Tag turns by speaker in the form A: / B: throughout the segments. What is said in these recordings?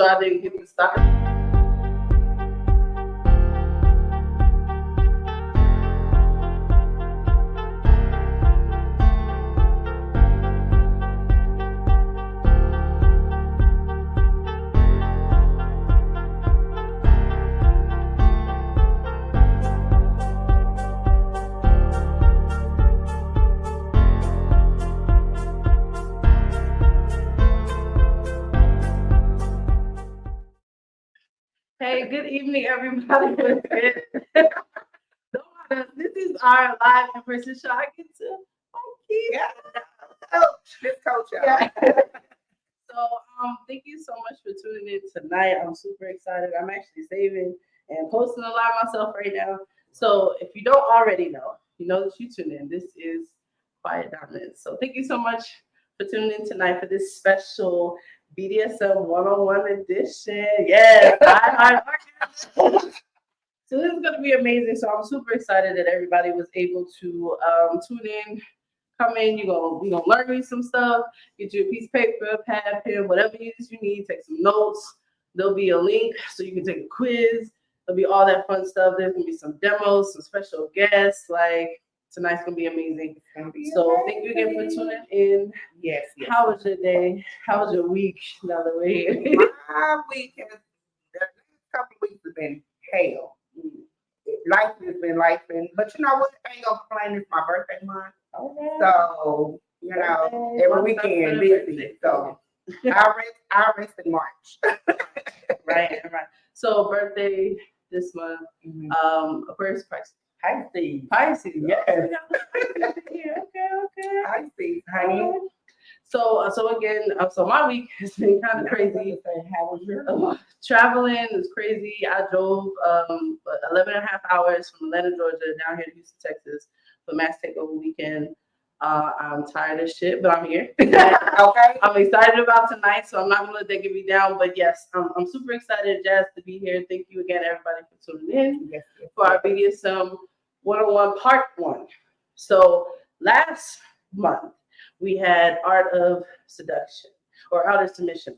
A: sure I didn't get the stop. Hey, good evening, everybody. This is our live in-person show. I get to
B: this coach, y'all.
A: Yeah. So, thank you so much for tuning in tonight. I'm super excited. I'm actually saving and posting a lot myself right now. So, if you don't already know, you know that you tune in. This is Quiet Dominance. So, thank you so much for tuning in tonight for this special BDSM one-on-one edition. Yes, so this is going to be amazing. So I'm super excited that everybody was able to tune in, come in. We're gonna learn some stuff. Get you a piece of paper, pad, pen, whatever it is you need. Take some notes. There'll be a link so you can take a quiz. There'll be all that fun stuff. There's gonna be some demos, some special guests. Like tonight's gonna be amazing. So thank you again for tuning in.
B: Yes.
A: How was your day? How was your week? Now that we're here.
B: My week has the last couple of weeks have been hell. Life has been life, but you know what? I ain't gonna complain. It's my birthday month, so you know every weekend busy. So I rest in March.
A: right. So birthday this month. Aquarius, Pisces. Pisces. Yes. Okay.
B: Pisces, honey.
A: So again, so my week has been kind of crazy.
B: How was your
A: traveling is crazy. I drove 11 and a half hours from Atlanta, Georgia, down here to Houston, Texas for Mass Takeover weekend. I'm tired of shit, but I'm here.
B: Okay.
A: I'm excited about tonight, so I'm not gonna let that get me down. But yes, I'm super excited, Jazz, to be here. Thank you again, everybody, for tuning in for our BDSM 101 Part 1. So last month we had Art of Seduction or Art of Submission.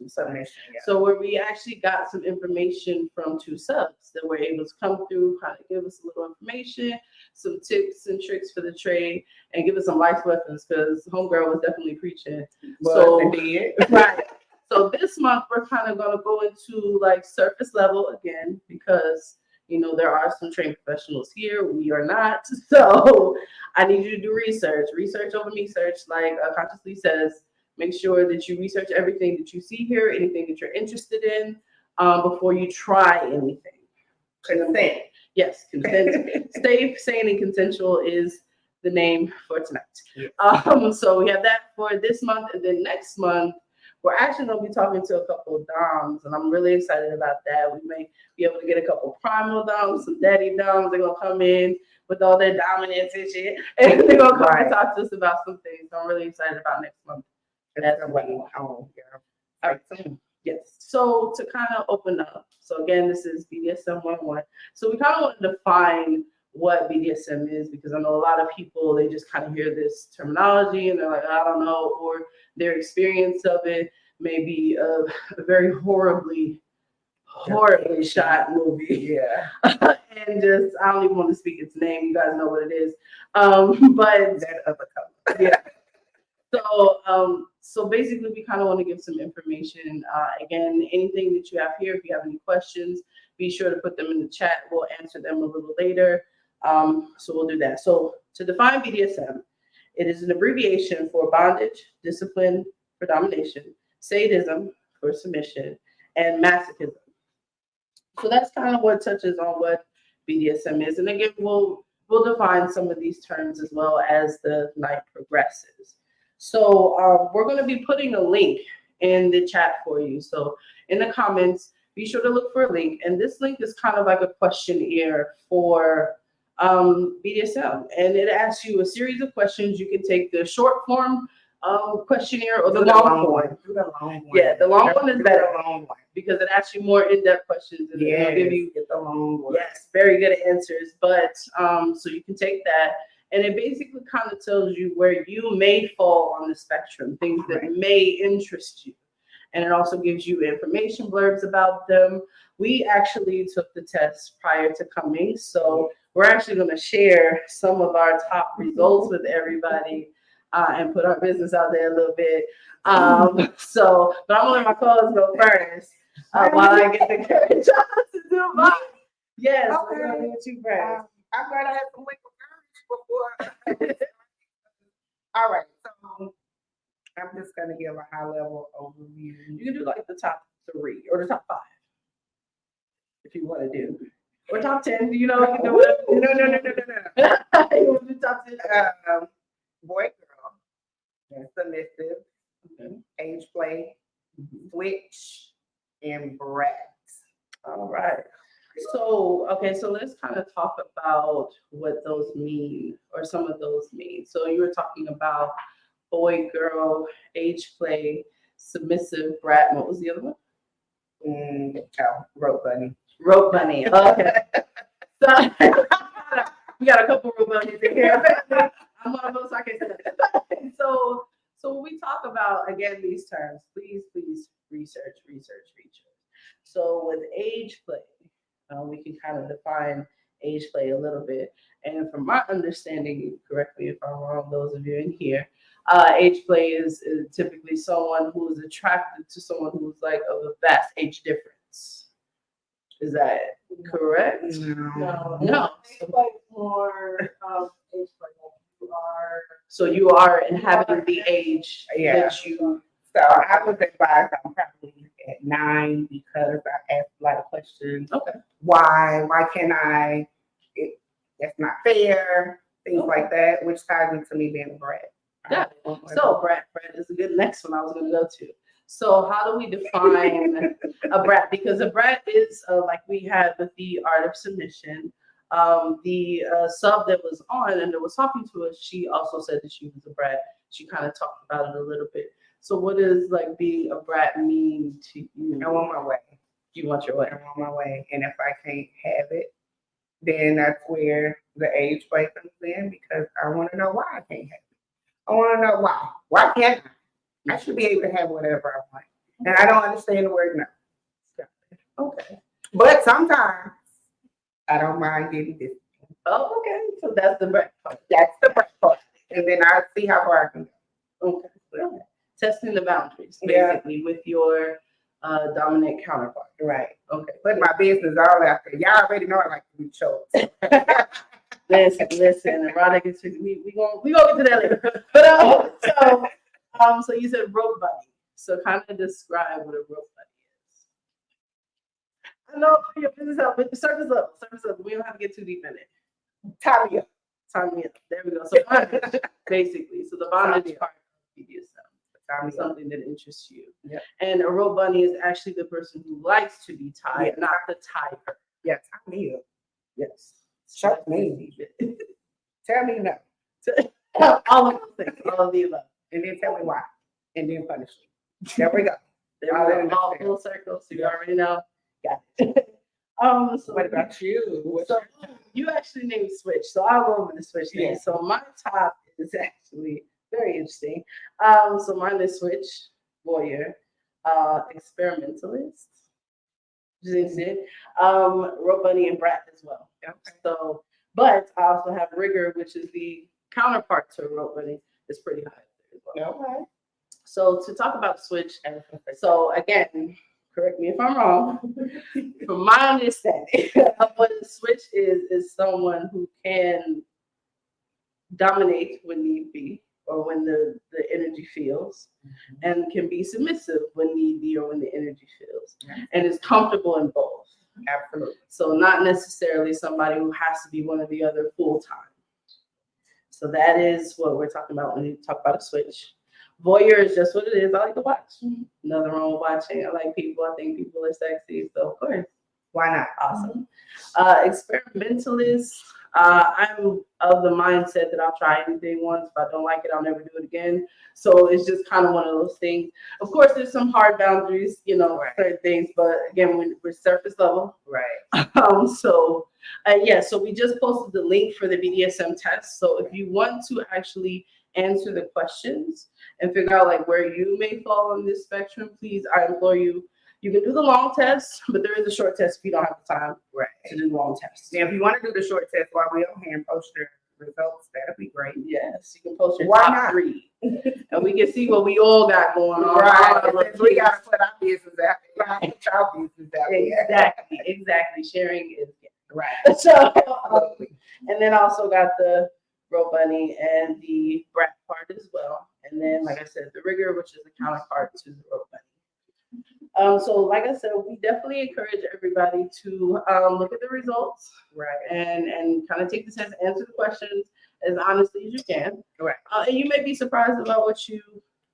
A: So where we actually got some information from two subs that were able to come through, kind of give us a little information, some tips and tricks for the trade, and give us some life lessons because homegirl was definitely preaching. Right. So this month we're kind of gonna go into like surface level again because you know there are some trained professionals here. We are not. So I need you to do research over me search, like Consciously says. Make sure that you research everything that you see here, anything that you're interested in, before you try anything.
B: Consent.
A: Yes, consent. Safe, sane, and consensual is the name for tonight.
B: Yes.
A: So we have that for this month, and then next month we're actually going to be talking to a couple of doms, and I'm really excited about that. We may be able to get a couple of primal doms, some daddy doms. They're going to come in with all their dominance and shit, and they're going to come and talk to us about some things. So I'm really excited about next month. That's
B: all right.
A: Yes. So to kind of open up. So again, this is BDSM 101. So we kind of want to define what BDSM is because I know a lot of people, they just kind of hear this terminology and they're like, I don't know, or their experience of it may be a very horribly shot movie.
B: Yeah.
A: And just, I don't even want to speak its name. You guys know what it is. But
B: that other color.
A: Yeah. So basically, we kind of want to give some information. Again, anything that you have here, if you have any questions, be sure to put them in the chat. We'll answer them a little later. So we'll do that. So to define BDSM, it is an abbreviation for bondage, discipline for domination, sadism for submission, and masochism. So that's kind of what touches on what BDSM is. And again, we'll define some of these terms as well as the night progresses. So we're going to be putting a link in the chat for you. So in the comments, be sure to look for a link. And this link is kind of like a questionnaire for BDSM. And it asks you a series of questions. You can take the short form questionnaire or the long form. Yeah, the long one is better because it asks you more in-depth questions and it'll give you
B: the long one.
A: Yes, very good answers. But so you can take that, and it basically kind of tells you where you may fall on the spectrum, things that may interest you. and it also gives you information blurbs about them. We actually took the test prior to coming, so we're actually going to share some of our top results with everybody and put our business out there a little bit. But I'm going to let my colleagues go first while I get the courage to do mine. Yes,
B: Okay.
A: we're going to get you first.
B: I'm going to have to wait for courage before. All right, so I'm just going to give a high level overview.
A: You can do like the top 3 or the top 5 if you want to do. Or top 10, you know, you can do whatever.
B: No.
A: You want to do top 10?
B: Boy, girl, submissive,
A: Okay.
B: age play, switch, and brat.
A: All right. So let's kind of talk about what those mean, or some of those mean. So you were talking about boy, girl, age play, submissive, brat. And what was the other one?
B: Rope bunny.
A: Rope bunny. Okay. So we got a couple rope bunnies in here. I'm one of those. I can say that. So when we talk about, again, these terms, please research. So with age play, we can kind of define age play a little bit. And from my understanding, correct me if I'm wrong, those of you in here, age play is typically someone who is attracted to someone who's like of a vast age difference. Is that correct? No.
C: Age play is more age play.
A: So you are inhabiting the age that you.
B: So I was advised I'm probably at 9 because I asked a lot of questions.
A: Okay.
B: Why can't I? That's not fair. Things like that, which ties into me being a brat.
A: Got it. So brat is a good next one I was going to go to. So how do we define a brat? Because a brat is like we had with the art of submission. The sub that was on and that was talking to us, she also said that she was a brat. She kind of talked about it a little bit. So what does like being a brat mean to you?
B: I want my way.
A: You want your way.
B: I want my way. And if I can't have it, then that's where the age play comes in, because I want to know why I can't have it. I want to know why. Why can't I? I should be able to have whatever I want. And I don't understand the word no.
A: Okay.
B: But sometimes I don't mind getting this.
A: Oh, okay. So that's the brat part.
B: That's the brat part. And then I'll see how far I can go.
A: Okay. Testing the boundaries, basically, with your dominant counterpart.
B: Right.
A: Okay.
B: Put my business all out there. Y'all already know I like to be choked.
A: Listen, erotic is we gonna get to that later. But so you said rope bunny. So kind of describe what a rope bunny is. I know for your business out, but surface level. We don't have to get too deep in it.
B: Tie me up.
A: There we go. So bondage, basically. So the bondage part of BDSM. Something that interests you.
B: Yeah.
A: And a rope bunny is actually the person who likes to be tied, not the tiger.
B: Yeah, tie me up.
A: Yes.
B: Shock me. Tell me no.
A: All of those things, all of the above.
B: And then tell me why. And then punish me. There we go.
A: There we go. All full circle. So you already know. Got it. So
B: what about you?
A: So you actually named Switch. So I'll go over the Switch name.
B: Yeah.
A: So my top is actually very interesting. So mine is Switch, Voyeur, Experimentalist, Rope Bunny, and Brat as well.
B: Okay.
A: So, but I also have Rigger, which is the counterpart to Rope Bunny. It's pretty high there as well.
B: Okay.
A: So to talk about Switch, so again, correct me if I'm wrong. From my understanding, what a Switch is someone who can dominate when need be, or when the energy feels, and can be submissive when need be, or when the energy feels, and is comfortable in both.
B: Absolutely.
A: So not necessarily somebody who has to be one or the other full time. So that is what we're talking about when you talk about a Switch. Voyeur is just what it is. I like to watch. Nothing wrong with watching. I like people. I think people are sexy. So of course.
B: Why not?
A: Awesome. Experimentalist. I'm of the mindset that I'll try anything once. If I don't like it, I'll never do it again. So it's just kind of one of those things. Of course, there's some hard boundaries, certain things. But again, we're surface level.
B: Right.
A: So we just posted the link for the BDSM test. So if you want to actually answer the questions and figure out like where you may fall on this spectrum, please, I implore you, you can do the long test, but there is a short test if you don't have the time to do the long test.
B: Now, if you want to do the short test while we're on here and post your results, that'll be great.
A: Yes, you can post your
B: Why
A: top
B: not?
A: 3. And we can see what we all got going on.
B: Right.
A: All our
B: Since we got to
A: kids.
B: put our business out there.
A: Right.
B: Put our business out there.
A: Exactly. Sharing is
B: Right.
A: so. And then also got the Bro Bunny and the Brat part as well. And then, like I said, the Rigger, which is the counterpart to the Bro Bunny. So, like I said, we definitely encourage everybody to look at the results,
B: Right.
A: and kind of take the test, answer the questions as honestly as you can.
B: Right.
A: And you may be surprised about what you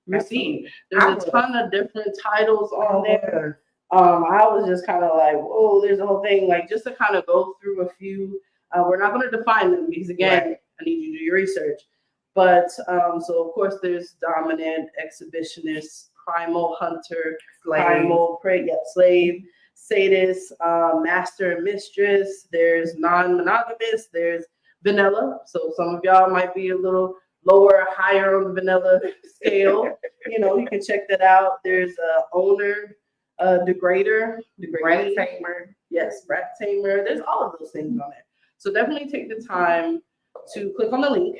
A: receive. There's a ton of different titles on there. I was just kind of like, whoa, there's a whole thing, like just to kind of go through a few. We're not going to define them because again, I need you to do your research. But so of course there's dominant, exhibitionist, primal hunter, primal prey, slave, sadist, master and mistress. There's non-monogamous. There's vanilla. So some of y'all might be a little lower or higher on the vanilla scale. You can check that out. There's owner, degrader,
B: Brat tamer.
A: Yes, brat tamer. There's all of those things on there. So definitely take the time to click on the link,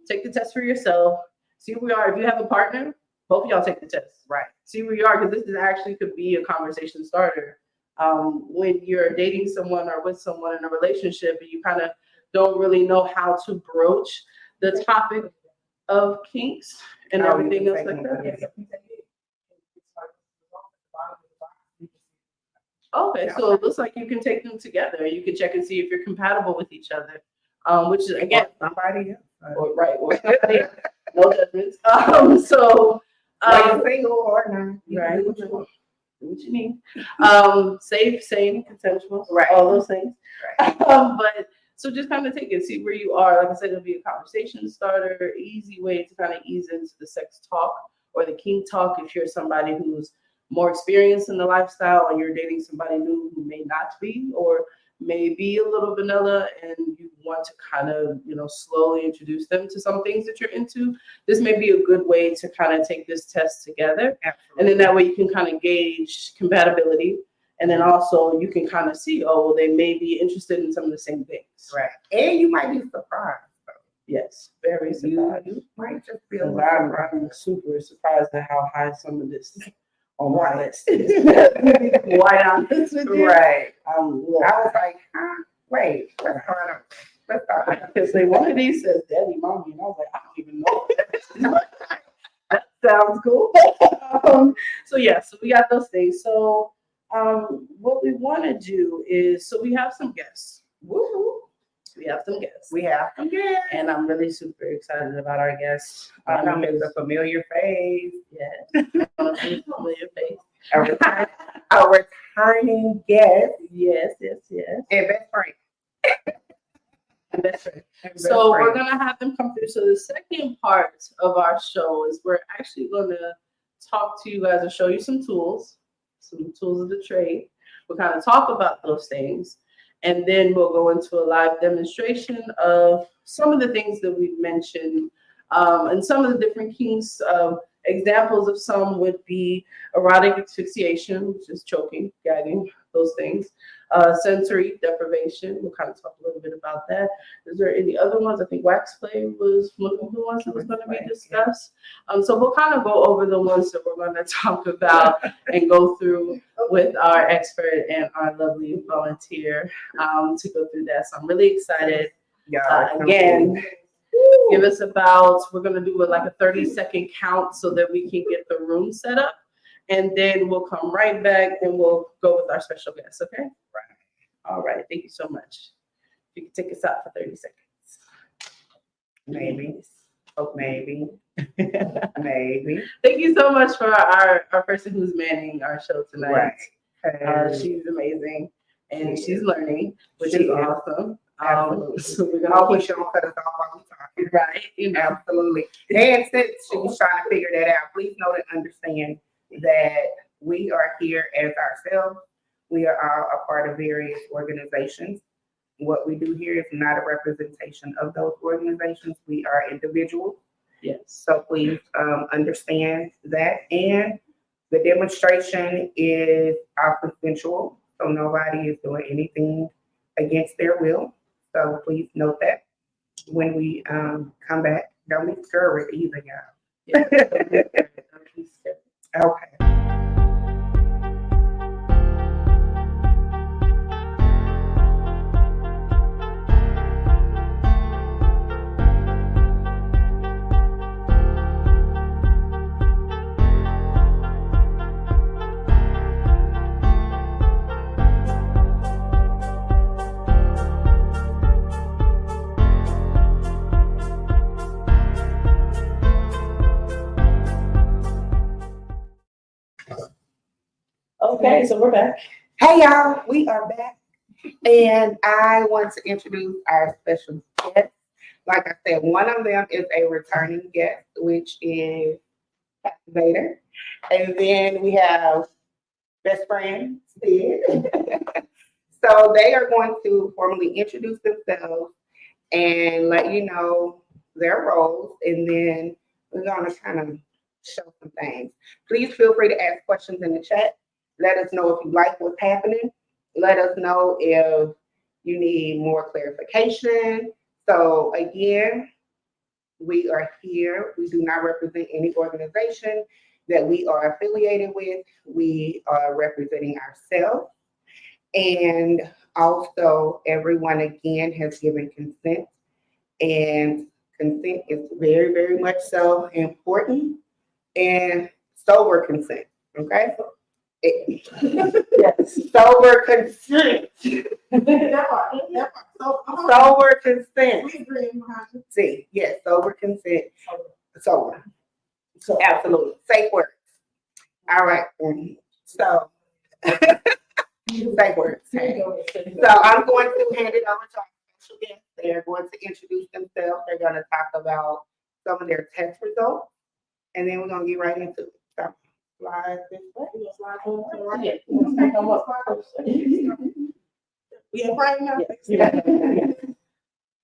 A: take the test for yourself, see where we are. If you have a partner, both of y'all take the test.
B: Right.
A: See where you are, because this is actually could be a conversation starter. When you're dating someone or with someone in a relationship and you kind of don't really know how to broach the topic of kinks and everything else like that. Okay, so it looks like you can take them together. You can check and see if you're compatible with each other, which is again
B: somebody else.
A: or somebody else. No judgments. So
B: Single or not,
A: right, do what you need. Safe, sane, consensual,
B: right,
A: all those things.
B: Right.
A: But so just kind of take it, see where you are. Like I said, it'll be a conversation starter, easy way to kind of ease into the sex talk or the kink talk if you're somebody who's more experienced in the lifestyle and you're dating somebody new who may not be or may be a little vanilla and you want to kind of, slowly introduce them to some things that you're into. This may be a good way to kind of take this test together. Absolutely. And then that way you can kind of gauge compatibility. And then also you can kind of see, they may be interested in some of the same things.
B: Right. And you might be surprised.
A: Yes, very surprised.
B: You might just be
A: I'm super surprised at how high some of this on my list. Quite honest with you.
B: Right. I was like, wait, let's start over.
A: Because one of these says daddy, mommy, and I was like, I don't even know. That sounds cool. So we got those things. So what we want to do is, we have some guests. Woo-hoo. We have some guests. And I'm really super excited about our guests.
B: I'm in a familiar face.
A: Yes. Familiar face.
B: A returning guest.
A: Yes.
B: And best friend.
A: So we're going to have them come through. So the second part of our show is we're actually going to talk to you guys and show you some tools of the trade. We'll kind of talk about those things. And then we'll go into a live demonstration of some of the things that we've mentioned and some of the different kinks. Examples of some would be erotic asphyxiation, which is choking, gagging, those things. Sensory deprivation. We'll kind of talk a little bit about that. Is there any other ones? I think wax play was one of the ones that was going to be discussed. So we'll kind of go over the ones that we're going to talk about and go through with our expert and our lovely volunteer to go through that. So I'm really excited. Again, give us we're going to do like a 30-second count so that we can get the room set up. And then we'll come right back and we'll go with our special guest, okay? Right. All right. Thank you so much. You can take us out for 30 seconds.
B: Maybe. Oh, maybe. Maybe.
A: Thank you so much for our person who's manning our show tonight.
B: Right.
A: She's amazing and she's learning, which is awesome.
B: So we're gonna keep on cut us off while we're talking. Right. Absolutely. And since she's trying to figure that out, please know and understand that we are here as ourselves. We are all a part of various organizations. What we do here is not a representation of those organizations. We are individuals
A: Yes.
B: So please understand that. And the demonstration is consensual, so nobody is doing anything against their will. So please note that when we come back. Don't be scared either, y'all. Okay.
A: Okay, so we're back.
B: Hey y'all, we are back. And I want to introduce our special guest. Like I said, one of them is a returning guest, which is Vader. And then we have best friend, Sid. So they are going to formally introduce themselves and let you know their roles. And then we're going to kind of show some things. Please feel free to ask questions in the chat. Let us know if you like what's happening. Let us know if you need more clarification. So again, we are here. We do not represent any organization that we are affiliated with. We are representing ourselves. And also, everyone again has given consent. And consent is very, very much so important. And sober consent, okay?
A: Yes.
B: Sober consent.
C: That part. So,
B: Sober consent.
C: we agree behind you.
B: See, yes, sober consent. Sober. So absolutely. Safe words. All right. So safe words. So I'm going to hand it over to our special guest. They're going to introduce themselves. They're going to talk about some of their test results. And then we're going to get right into it. So slide this way.
C: Yeah, right now.
A: Yeah.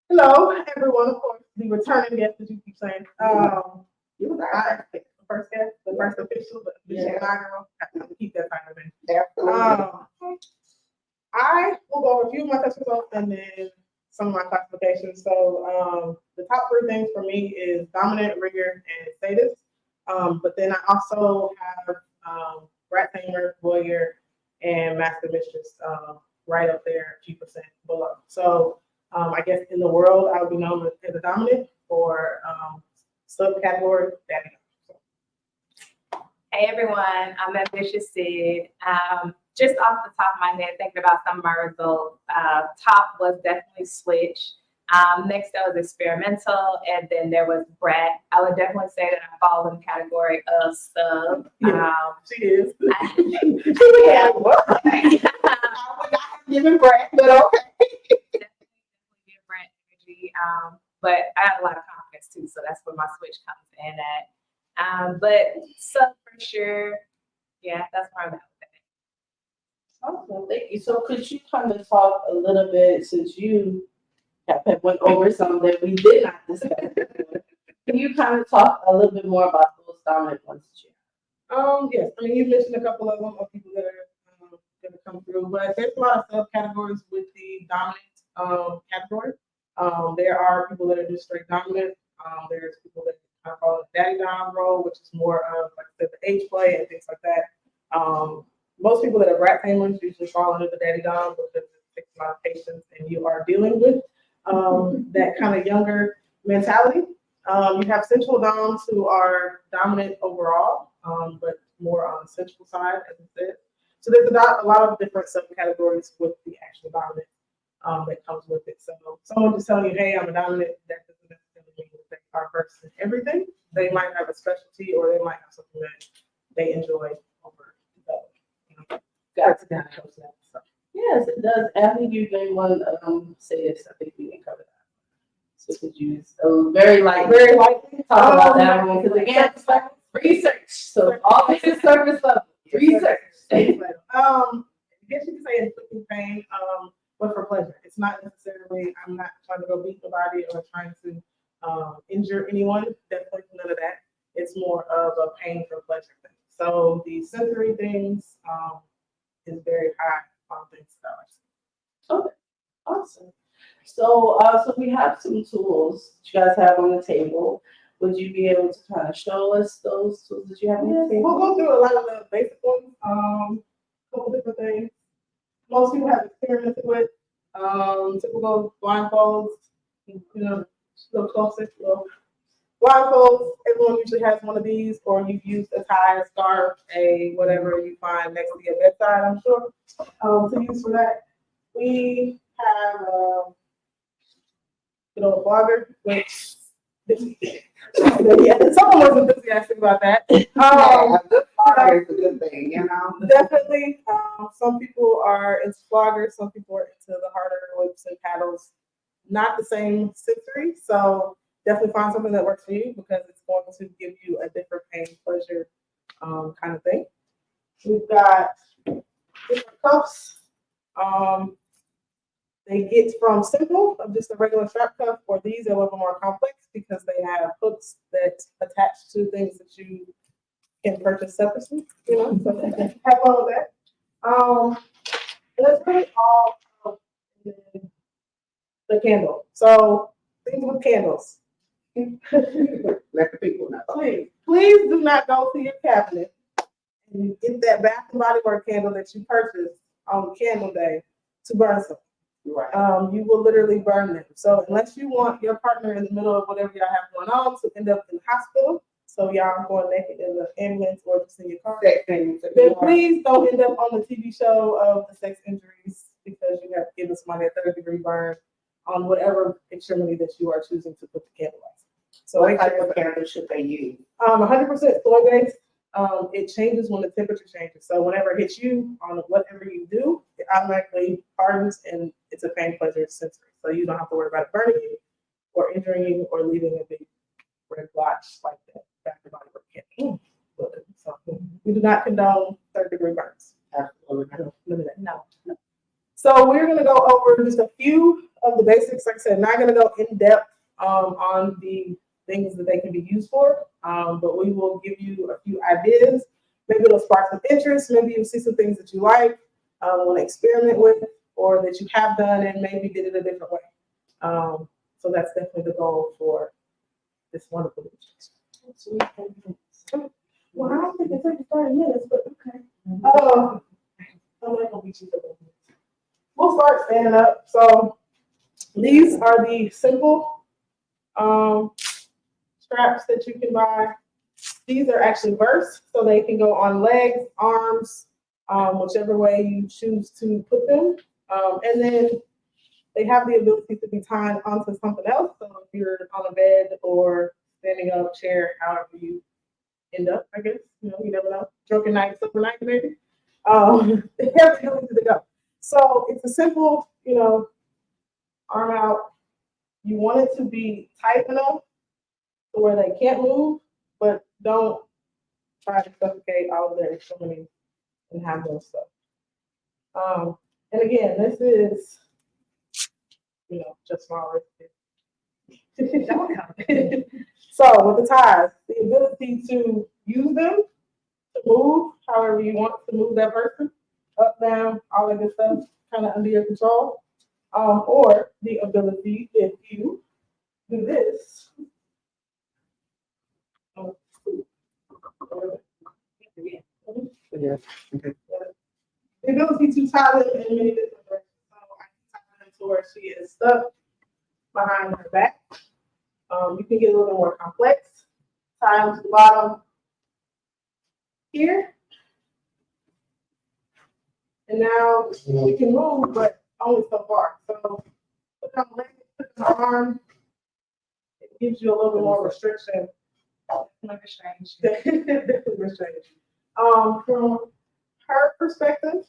C: Hello, everyone. Of course, the returning guest that you keep saying.
B: You was
C: The first guest, the first official, but the inaugural. Keep that title in.
B: absolutely.
C: I will go over a few of my test results and then some of my classifications. So the top three things for me is dominant, rigor, and sadist. But then I also have rat tamer, voyeur, and master mistress right up there, a few percent below. So I guess in the world, I would be known as a dominant or subcategory daddy.
D: Hey everyone, I'm Ambitious Sid. Just off the top of my head, thinking about some of my results, top was definitely switch. Next up was experimental, and then there was brat. I would definitely say that I fall in the category of sub.
C: She is.
B: Yeah, well, I would not have given brat, but okay.
D: Definitely give brat energy. But I have a lot of confidence too, so that's where my switch comes in at. But sub for sure. Yeah, that's where I'm at with that.
A: Awesome, thank you. So could you kind of talk a little bit, since you have went over some that we did not discuss before, can you kind of talk a little bit more about those dominant ones that you have?
C: Yes, I mean, you mentioned a couple of them of people that are going to come through, but there's a lot of subcategories with the dominant category. There are people that are just straight dominant. There's people that I call it daddy dom role, which is more of like I said, the age play and things like that. Most people that are rat tamers usually fall under the daddy dom because it takes a lot of patience and you are dealing with that kind of younger mentality. You have sensual doms who are dominant overall, but more on the sensual side, as I said. So there's a lot of different subcategories with the actual dominant that comes with it. So someone just telling you, hey, I'm a dominant, that doesn't necessarily mean that they are versed in everything. They might have a specialty or they might have something that they enjoy over the other.
A: Gotcha.
C: So.
A: Yes, it does. I think you may want to say this. I think we can cover that. So could you very lightly talk about that one, because again, it's like research. So all this is surface level research.
C: I guess you could say inflicting pain, but for pleasure. It's not necessarily. I'm not trying to go beat nobody or trying to injure anyone. Definitely none of that. It's more of a pain for pleasure thing. So the sensory things is very high on things that I like.
A: Okay, awesome. So, so we have some tools that you guys have on the table. Would you be able to kind of show us those tools that you have on the
C: We'll
A: table?
C: go through a lot of the basic ones. A couple different things. Most people have experimented with typical blindfolds. You know, little closer, little blindfolds. Everyone usually has one of these, or you've used a tie, a scarf, a whatever you find next to your bedside. I'm sure to use for that. We have blogger, which yeah, someone was enthusiastic about that.
B: Yeah, good flogger is a good thing, you know.
C: Definitely. Some people are into floggers, some people are into the harder whips and paddles. Not the same sensory, so definitely find something that works for you because it's going to give you a different pain pleasure kind of thing. We've got different cuffs. They get from simple of just a regular strap cuff, or these are a little more complex because they have hooks that attach to things that you can purchase separately. You know, so have fun with that. And that's really all of the candle. So things with candles.
B: Let the people know.
C: Please do not go to your cabinet and get that Bath and Body Works candle that you purchased on candle day to burn some.
B: Right.
C: You will literally burn them. So unless you want your partner in the middle of whatever y'all have going on to end up in the hospital, so y'all are going naked in the ambulance or just in your car, then please don't end up on the TV show of the sex injuries because you have given somebody a 3rd-degree burn on whatever extremity that you are choosing to put the candle on. So
B: what type of candle should they use?
C: 100% soy-based. It changes when the temperature changes. So whenever it hits you on whatever you do, it automatically hardens and it's a pain pleasure sensory. So you don't have to worry about it burning you or injuring you or leaving a big red blotch like that. Back to Body Works candle. So we do not condone 3rd-degree burns.
B: Absolutely.
D: No.
C: So we're going to go over just a few of the basics. Like I said, not going to go in depth on the things that they can be used for, but we will give you a few ideas. Maybe it'll spark some interest. Maybe you'll see some things that you like, want to experiment with, or that you have done and maybe did it a different way. So that's definitely the goal for this wonderful mission. Well, I don't think it took 30 minutes, but okay. I'm not gonna be too difficult. We'll start standing up. So these are the simple straps that you can buy. These are actually versed, so they can go on legs, arms, whichever way you choose to put them. And then they have the ability to be tied onto something else. So if you're on a bed or standing up, chair, however you end up, I guess, you never know. Drunken night, super night, maybe. They have the ability to go. So it's a simple, arm out. You want it to be tight enough to where they can't move, but don't try to suffocate all of their extremities and have those stuff. And again, this is, just smaller. So with the ties, the ability to use them to move however you want to move that person, up, down, all that good stuff, kind of under your control. Or the ability, if you do this,
B: Yes. Okay.
C: the ability to tie them in many different directions. So I can tie them to where she is stuck behind her back. You can get a little bit more complex. Tie them to the bottom here. And now we can move, but only so far. So put on the leg, put on the arm. It gives you a little bit more restriction. Definitely restraint. From her perspective,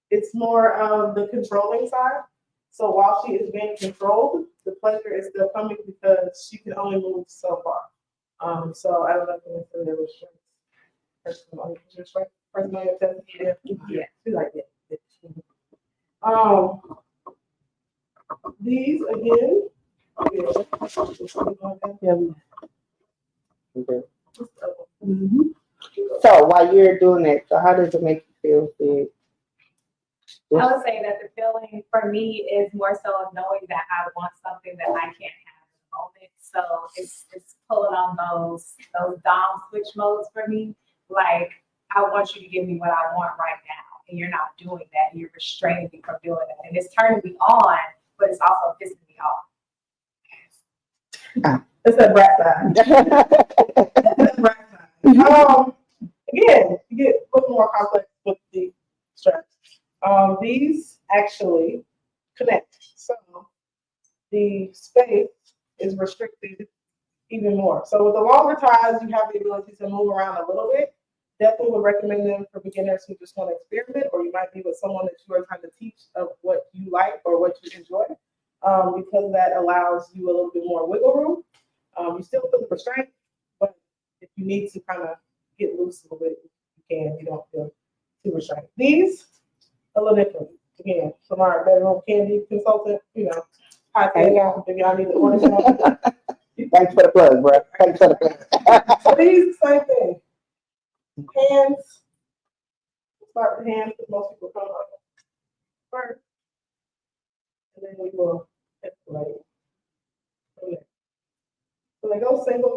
C: it's more of the controlling side. So while she is being controlled, the pleasure is still coming because she can only move so far. So I don't know if you consider the restraints. Personal test. Yeah. She's like, yeah. These again,
B: Okay.
A: Mhm.
B: So while you're doing that, so how does it make you feel? Sid?
D: I would say that the feeling for me is more so of knowing that I want something that I can't have at the moment. So it's pulling on those dom switch modes for me. Like I want you to give me what I want right now, and you're not doing that. You're restraining me from doing it, and it's turning me on, but it's also pissing me off.
C: It's a brat side. It's a brat side. Again, you get a little more complex with the straps. These actually connect. So the space is restricted even more. So with the longer ties, you have the ability to move around a little bit. Definitely would recommend them for beginners who just want to experiment, or you might be with someone that you are trying to teach of what you like or what you enjoy, because that allows you a little bit more wiggle room. You still feel the restraint, but if you need to kind of get loose a little bit, you can. You don't feel too restrained. These a little different. Again, from our bedroom candy consultant, high tech. If y'all need to order some.
B: Thanks for the plug, bro. Thanks for the plug.
C: So these, same thing. Hands. Start with hands because most people come up first. And then we will escalate from there. So they go single.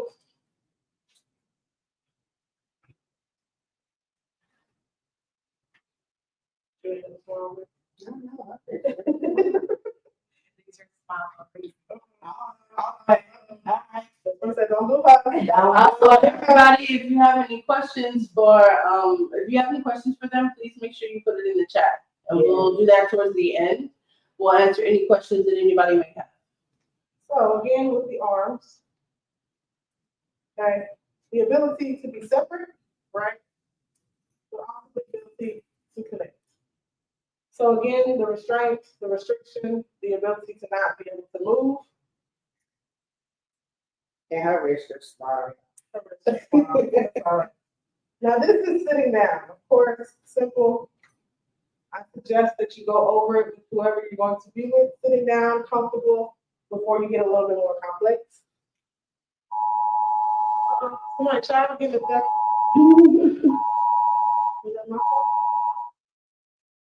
D: These are small.
C: Don't do that.
A: So everybody, if you have any questions for them, please make sure you put it in the chat. And we'll do that towards the end. We'll answer any questions that anybody may have.
C: So again, with the arms, okay, the ability to be separate, right? But also the ability to connect. So again, the restraint, the restriction, the ability to not be able to move.
B: And her wrist is small.
C: Now this is sitting down. Of course, simple. I suggest that you go over it with whoever you're going to be with, sitting down, comfortable, before you get a little bit more complex. Somebody try to give it back.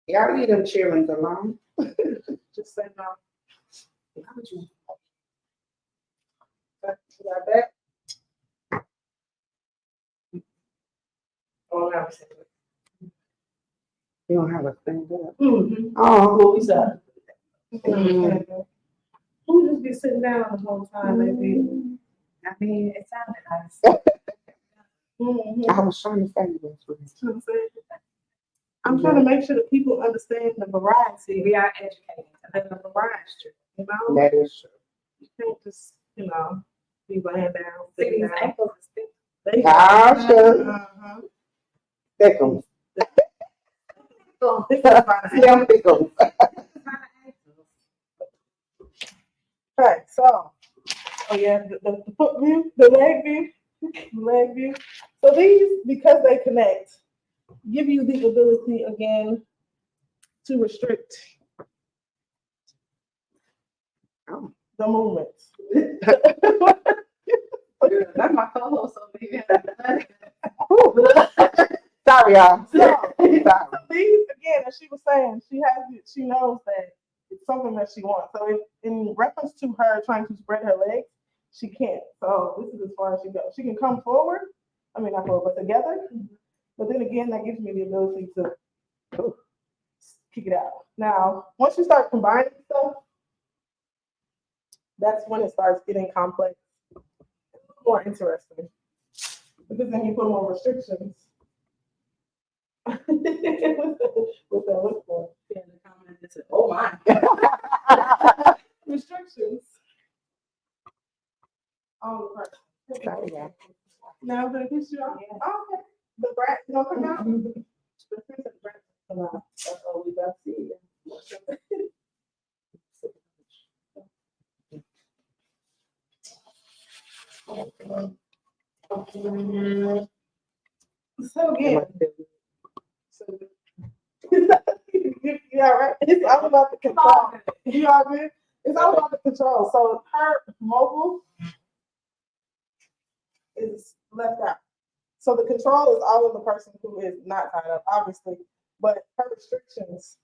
B: Y'all leave them children alone.
C: Just say no. Like that. Oh, now
B: You don't have a stand up.
C: mm-hmm.
B: Oh,
A: What was that?
C: Who just be sitting down the whole time, baby?
D: I mean, it sounded nice.
B: I was trying to say this.
C: I'm trying to make sure that people understand the variety.
D: We are educated.
C: And the variety, you know?
B: That is true.
C: You can't just, be laying down.
D: See,
C: sitting
D: these
C: down.
D: ankles are stiff.
C: They
B: Ah, sure.
C: uh-huh.
B: Pickles.
C: So, this is about it.
B: Slim pickles.
C: Okay, so, the foot view, the leg view. So these, because they connect, give you the ability again to restrict the movements.
A: That's my co-host over here.
B: Sorry, y'all.
C: So,
B: Sorry.
C: these, again, as she was saying, she knows that it's something that she wants. So in reference to her trying to spread her legs, she can't. So this is as far as she goes. She can come forward. I mean, not forward, but together. But then again, that gives me the ability to kick it out. Now, once you start combining stuff, that's when it starts getting complex, more interesting. Because then you put more restrictions. with that lip one.
A: Yeah, the comment that said, oh my.
C: Restrictions. Oh, right.
B: Sorry, yeah.
C: Now I'm gonna piss you off. Oh, okay. The brat don't come out. The brat come out. That's all we got to see. So again, you all right? It's all about the control. You all good? It's all about the control. So her mobile is left out. So the control is all of the person who is not tied up, obviously, but her restrictions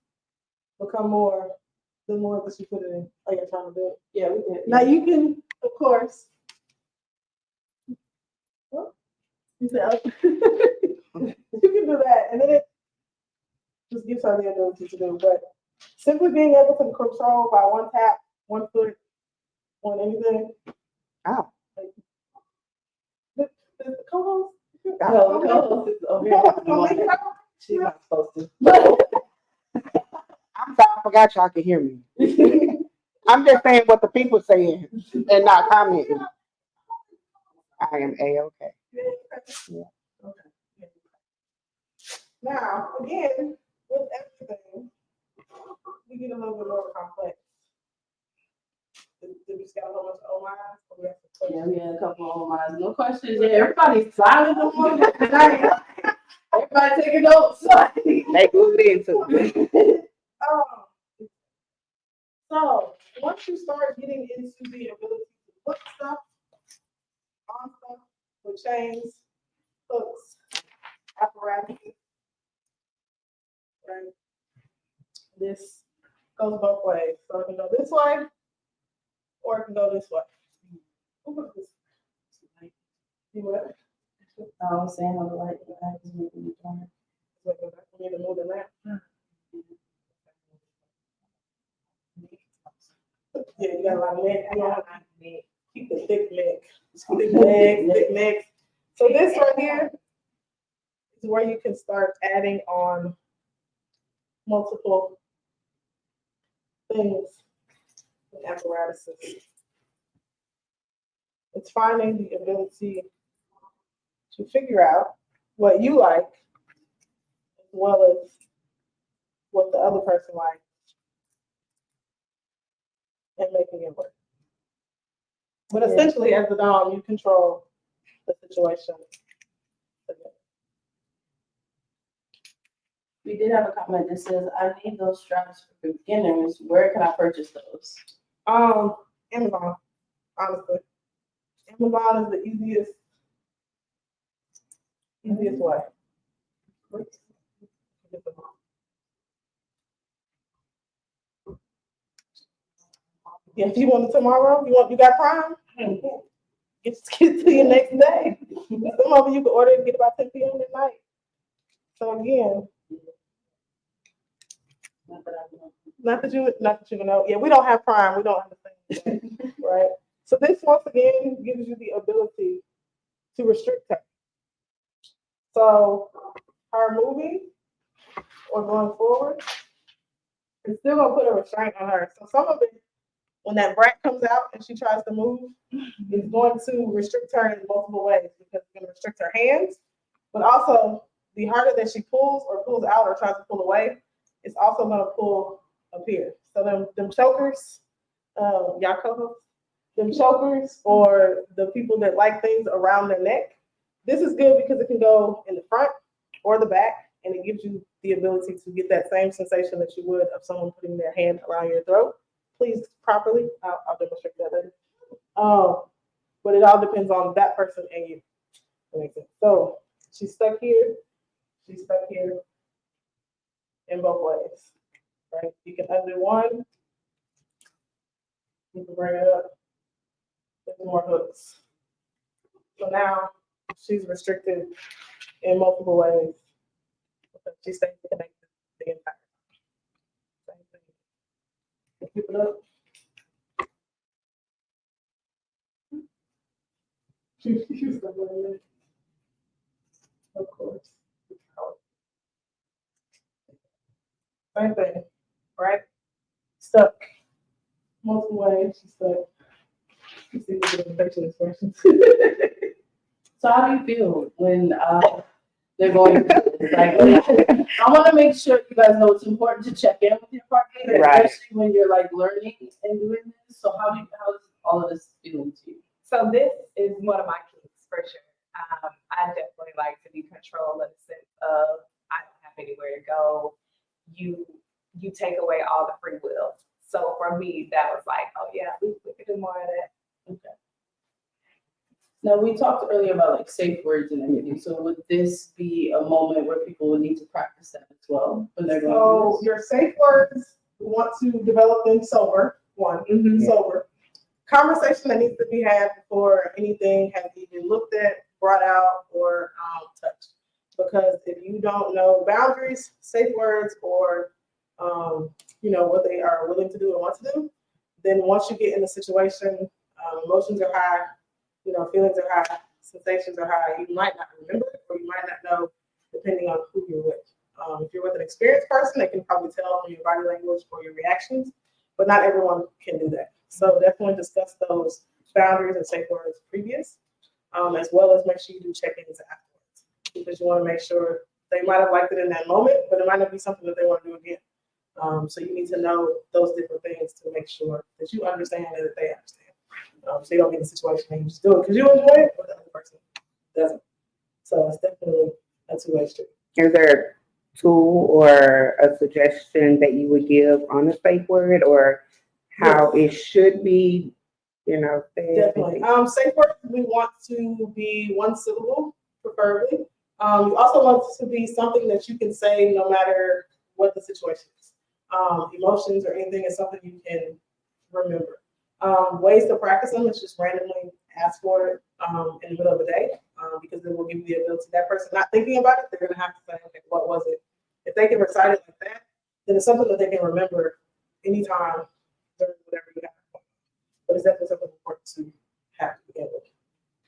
C: become more the more that you put it in. Oh, you're trying to do it.
A: Yeah, we did.
C: Now you can, of course. You said, you can do that, and then it just gives her the ability to do. But simply being able to control by one tap, one foot, on anything.
B: Oh.
C: The co-host.
A: No, the co-host is over here. She's not supposed to.
B: I'm sorry, I forgot y'all could hear me. I'm just saying what the people saying and not commenting. I am A-okay.
C: Yeah. Okay. Now, again, with everything, we get a little bit more complex. Did we just got a whole bunch of oh my?
A: Yeah, we had a couple of minds. No questions. Yeah, everybody's silent no more tonight. Everybody taking notes.
B: They moved into it.
C: So once you start getting into the ability to put stuff on stuff with chains, hooks, apparatus, right? This goes both ways. So it can go this way, or it can go this way. Who put this? You what?
A: I was saying how the light is moving the camera.
C: We need to move the lamp. Yeah, you got a lot of legs. You don't have to keep the thick leg. Thick legs, thick necks. So this right here is where you can start adding on multiple things and apparatuses. It's finding the ability to figure out what you like as well as what the other person likes and making it work. But essentially, as the dom, you control the situation.
A: We did have a comment that says, I need those straps for beginners. Where can I purchase those?
C: Amazon, honestly. Amazon is the easiest way. Yeah, if you want it tomorrow, you got Prime? Get to you next day. Some of you can order and get about 10 p.m. at night. So again, not that you know. Yeah, we don't have Prime. We don't understand, right? So this once again gives you the ability to restrict her. So her moving or going forward, it's still gonna put a restraint on her. So some of it, when that brat comes out and she tries to move, it's going to restrict her in multiple ways because it's gonna restrict her hands, but also the harder that she pulls out or tries to pull away, it's also gonna pull up here. So them chokers, y'all co-hosts, them chokers or the people that like things around their neck, this is good because it can go in the front or the back, and it gives you the ability to get that same sensation that you would of someone putting their hand around your throat. Please properly. I'll demonstrate that later. But it all depends on that person and you. So she's stuck here. She's stuck here in both ways. Right? You can undo one. You can bring it up. There's more hooks. So now she's restricted in multiple ways. She stays connected the entire time. Same thing. Keep it up. Of course. Same thing, right? Stuck. Multiple ways, she's stuck. You see the facial expressions.
A: So how do you feel when they're going through this? Like, I want to make sure you guys know it's important to check in with your partner,
B: Right.
A: especially when you're like learning and doing this. So how does all of this feel to you?
D: So this is one of my keys for sure. I definitely like to be controlled in the sense of I don't have anywhere to go. You take away all the free will. So for me, that was like, oh yeah, we could do more of that.
A: Okay. Now, we talked earlier about like safe words and everything. So would this be a moment where people would need to practice that as well when they're going
C: So
A: through
C: your safe words, we want to develop them sober, one, sober. Conversation that needs to be had before anything has even looked at, brought out, or touched. Because if you don't know boundaries, safe words, or what they are willing to do and want to do, then once you get in the situation, emotions are high, feelings are high, sensations are high. You might not remember it, or you might not know, depending on who you're with. If you're with an experienced person, they can probably tell from your body language or your reactions, but not everyone can do that. So definitely discuss those boundaries and safe words previous, as well as make sure you do check-ins afterwards, because you want to make sure they might have liked it in that moment, but it might not be something that they want to do again. So you need to know those different things to make sure that you understand and that they understand. So you don't get in a situation where you just do it because you enjoy it, but the other person doesn't. So it's definitely a two-way street.
B: Is there a tool or a suggestion that you would give on the safe word, or how it should be, said?
C: Definitely. Safe words, we want to be one syllable, preferably. You also want it to be something that you can say no matter what the situation is. Emotions or anything is something you can remember. Ways to practice them is just randomly ask for it in the middle of the day, because it will give you the ability. That person not thinking about it, they're going to have to say, okay, what was it? If they can recite it like that, then it's something that they can remember anytime during whatever you have. But it's definitely something important to have to begin with.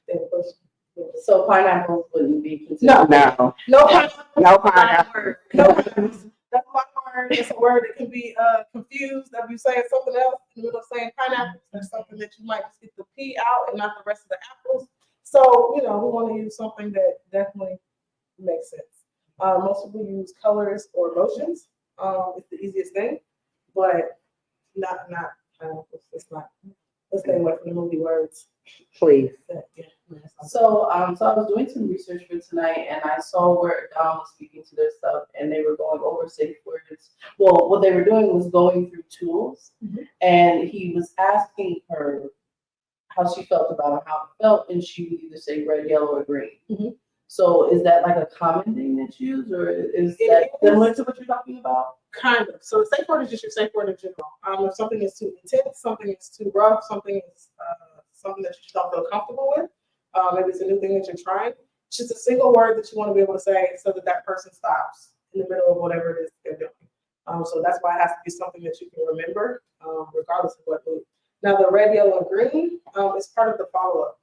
C: Then push.
A: So pineapples wouldn't be considered.
B: No
C: pineapple.
B: pineapple.
C: No pineapples. That's one word. It's a word that can be confused if you saying something else in the middle of saying pineapples. That's something that you might just get the P out and not the rest of the apples. So, we want to use something that definitely makes sense. Most people use colors or motions. It's the easiest thing, but not pineapples. It's not. Let's stay away from the movie words.
B: Please.
A: So I was doing some research for tonight, and I saw where Dom was speaking to their stuff, and they were going over safe words. Well, what they were doing was going through tools, and he was asking her how she felt about it, how it felt, and she would either say red, yellow, or green. So is that like a common thing that's used, or is that similar to what you're talking about?
C: Kind of. So the safe word is just your safe word in general. If something is too intense, something is too rough, something is something that you just don't feel comfortable with, maybe it's a new thing that you're trying, it's just a single word that you want to be able to say so that person stops in the middle of whatever it is they're doing. So that's why it has to be something that you can remember, regardless of what mood. Now the red, yellow, and green is part of the follow-up,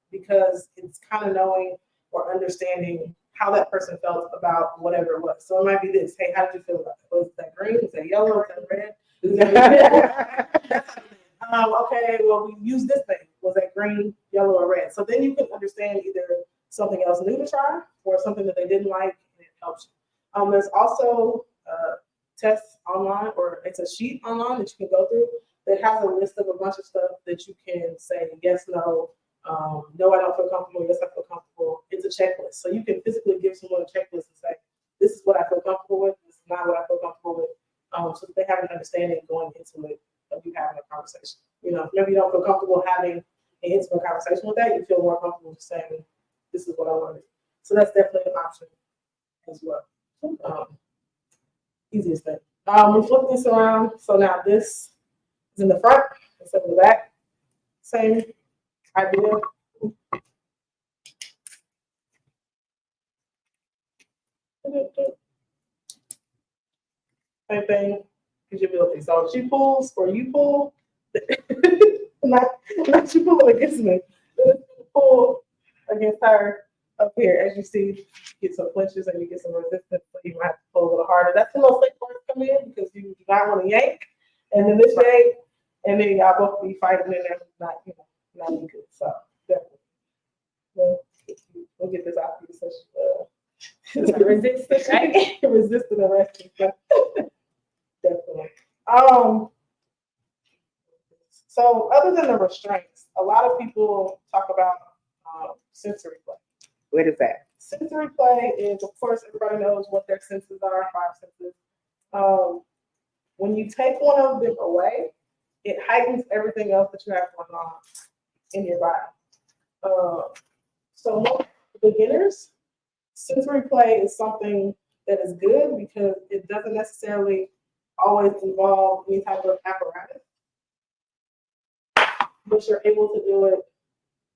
C: because it's kind of knowing or understanding how that person felt about whatever it was. So it might be this: hey, how did you feel about it? Was that green? Was that yellow? Was that red? Okay, well, we use this thing. Was that green, yellow, or red? So then you can understand either something else new to try or something that they didn't like, and it helps you. There's also tests online, or it's a sheet online that you can go through that has a list of a bunch of stuff that you can say yes, no, no, I don't feel comfortable, yes, I feel comfortable. It's a checklist. So you can physically give someone a checklist and say, this is what I feel comfortable with, this is not what I feel comfortable with, so that they have an understanding going into it of you having a conversation. Maybe you don't feel comfortable having an intimate conversation with that, you feel more comfortable just saying, this is what I want to do. So that's definitely an option as well. Easiest thing. We flip this around. So now this is in the front instead of the back. Same idea. Same thing. Visibility. So she pulls or you pull. not you pulling against me. Pull against her up here. As you see, you get some flinches and you get some resistance, so you might have to pull a little harder. That's the most safe part come in, because you do not want to yank. And then this yank, and then y'all both be fighting in there, not good. So definitely. We'll get this out for you. So
D: Resistance, right?
C: Resisting arresting. Definitely. So other than the restraints, a lot of people talk about sensory play.
B: What is that?
C: Sensory play is, of course, everybody knows what their senses are, 5 senses. When you take one of them away, it heightens everything else that you have going on in your body. So most beginners, sensory play is something that is good because it doesn't necessarily always involve any type of apparatus, but you're able to do it